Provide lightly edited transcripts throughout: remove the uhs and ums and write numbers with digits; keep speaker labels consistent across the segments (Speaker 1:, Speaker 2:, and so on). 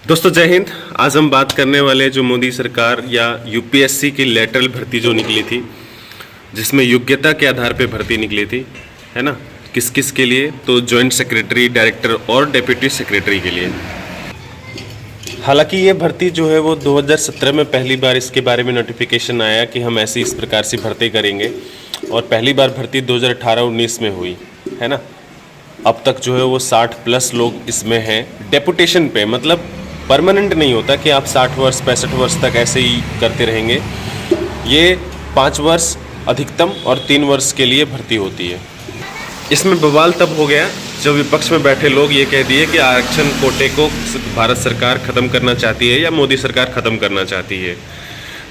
Speaker 1: दोस्तों जय हिंद। आज हम बात करने वाले जो मोदी सरकार या यूपीएससी की लेटरल भर्ती जो निकली थी, जिसमें योग्यता के आधार पे भर्ती निकली थी, है ना, किस किस के लिए, तो जॉइंट सेक्रेटरी, डायरेक्टर और डेप्यूटी सेक्रेटरी के लिए। हालांकि ये भर्ती जो है वो 2017 में पहली बार इसके बारे में नोटिफिकेशन आया कि हम ऐसी इस प्रकार से भर्ती करेंगे, और पहली बार भर्ती 2018-19 में हुई, है ना। अब तक जो है वो 60 प्लस लोग इसमें हैं डेपुटेशन पे, मतलब परमानेंट नहीं होता कि आप 60 वर्ष 65 वर्ष तक ऐसे ही करते रहेंगे। ये 5 वर्ष अधिकतम और 3 वर्ष के लिए भर्ती होती है। इसमें बवाल तब हो गया जब विपक्ष में बैठे लोग ये कह दिए कि आरक्षण कोटे को भारत सरकार ख़त्म करना चाहती है या मोदी सरकार ख़त्म करना चाहती है।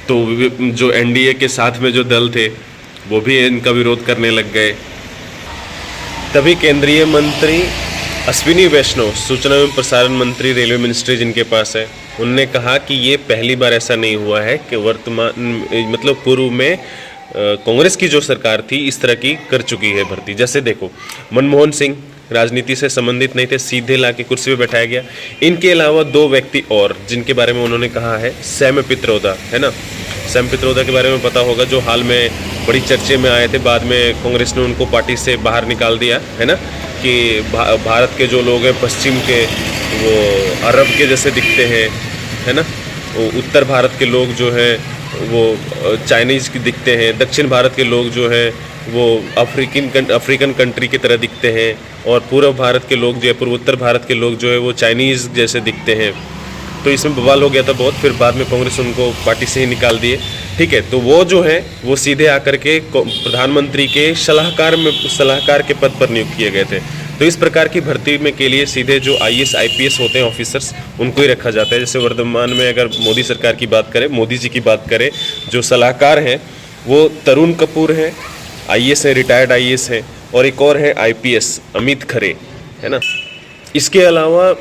Speaker 1: तो जो एनडीए के साथ में जो दल थे वो भी इनका विरोध करने लग गए। तभी केंद्रीय मंत्री अश्विनी वैष्णव, सूचना एवं प्रसारण मंत्री, रेलवे मिनिस्ट्री जिनके पास है, उनने कहा कि ये पहली बार ऐसा नहीं हुआ है कि मतलब पूर्व में कांग्रेस की जो सरकार थी इस तरह की कर चुकी है भर्ती। जैसे देखो, मनमोहन सिंह राजनीति से संबंधित नहीं थे, सीधे लाके कुर्सी पे बैठाया गया। इनके अलावा 2 व्यक्ति और जिनके बारे में उन्होंने कहा है, सैम पित्रोदा, है ना। सैम पित्रोदा के बारे में पता होगा, जो हाल में बड़ी चर्चे में आए थे, बाद में कांग्रेस ने उनको पार्टी से बाहर निकाल दिया, है ना, कि भारत के जो लोग हैं पश्चिम के, वो अरब के जैसे दिखते हैं, है ना। वो उत्तर भारत के लोग जो हैं वो चाइनीज़ की दिखते हैं, दक्षिण भारत के लोग जो हैं वो अफ्रीकन कंट्री की तरह दिखते हैं, और पूर्व भारत के लोग जो है, पूर्वोत्तर भारत के लोग जो है वो चाइनीज़ जैसे दिखते हैं। तो इसमें बवाल हो गया था बहुत। फिर बाद में कांग्रेस उनको पार्टी से ही निकाल दिए, ठीक है। तो वो जो है वो सीधे आकर के प्रधानमंत्री के सलाहकार के पद पर नियुक्त किए गए थे। तो इस प्रकार की भर्ती में के लिए सीधे जो आईएएस आईपीएस होते हैं ऑफिसर्स, उनको ही रखा जाता है। जैसे वर्तमान में अगर मोदी सरकार की बात करें, मोदी जी की बात करें, जो सलाहकार हैं वो तरुण कपूर है, आईएएस है, रिटायर्ड आईएएस है, और एक और है आईपीएस, अमित खरे, है ना। इसके अलावा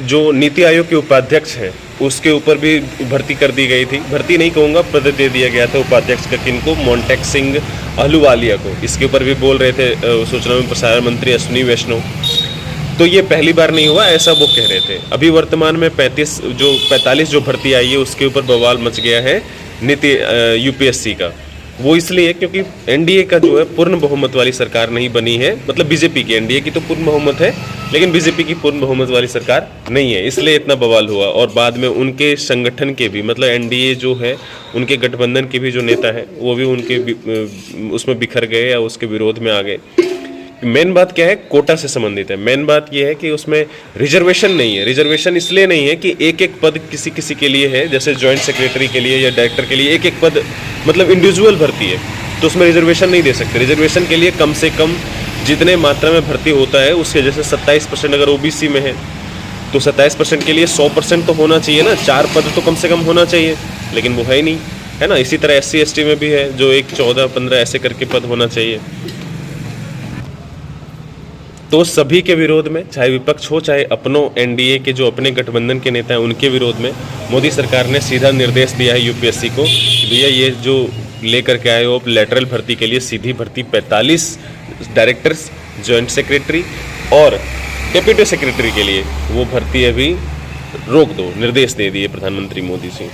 Speaker 1: जो नीति आयोग के उपाध्यक्ष हैं उसके ऊपर भी भर्ती कर दी गई थी। भर्ती नहीं कहूँगा, पद दे दिया गया था उपाध्यक्ष का, किनको, मोन्टेक सिंह अहलूवालिया को। इसके ऊपर भी बोल रहे थे सूचना एवं प्रसारण मंत्री अश्विनी वैष्णव। तो ये पहली बार नहीं हुआ ऐसा वो कह रहे थे। अभी वर्तमान में 45 जो भर्ती आई है उसके ऊपर बवाल मच गया है यूपीएससी का। वो इसलिए क्योंकि एनडीए का जो है पूर्ण बहुमत वाली सरकार नहीं बनी है, मतलब बीजेपी की, एनडीए की तो पूर्ण बहुमत है लेकिन बीजेपी की पूर्ण बहुमत वाली सरकार नहीं है, इसलिए इतना बवाल हुआ। और बाद में उनके संगठन के भी, मतलब एनडीए जो है उनके गठबंधन के भी जो नेता है वो भी उनके उसमें बिखर गए या उसके विरोध में आ गए। मेन बात क्या है, कोटा से संबंधित है। मेन बात ये है कि उसमें रिजर्वेशन नहीं है। रिजर्वेशन इसलिए नहीं है कि एक एक पद किसी किसी के लिए है, जैसे जॉइंट सेक्रेटरी के लिए या डायरेक्टर के लिए एक एक पद, मतलब इंडिविजुअल भर्ती है, तो उसमें रिजर्वेशन नहीं दे सकते। रिजर्वेशन के लिए कम से कम जितने मात्रा में भर्ती होता है उसके, जैसे 27% अगर ओबीसी में है तो 27% के लिए 100% तो होना चाहिए ना, 4 पद तो कम से कम होना चाहिए, लेकिन वो है ही नहीं, है ना। इसी तरह SC ST में भी है, जो एक 14-15 ऐसे करके पद होना चाहिए। तो सभी के विरोध में, चाहे विपक्ष हो चाहे अपनों एनडीए के जो अपने गठबंधन के नेता हैं उनके विरोध में, मोदी सरकार ने सीधा निर्देश दिया है यूपीएससी को कि भैया ये जो लेकर के आए हो लेटरल भर्ती के लिए सीधी भर्ती 45 डायरेक्टर्स, जॉइंट सेक्रेटरी और डेप्यूटी सेक्रेटरी के लिए वो भर्ती अभी रोक दो, निर्देश दे दिए प्रधानमंत्री मोदी जी।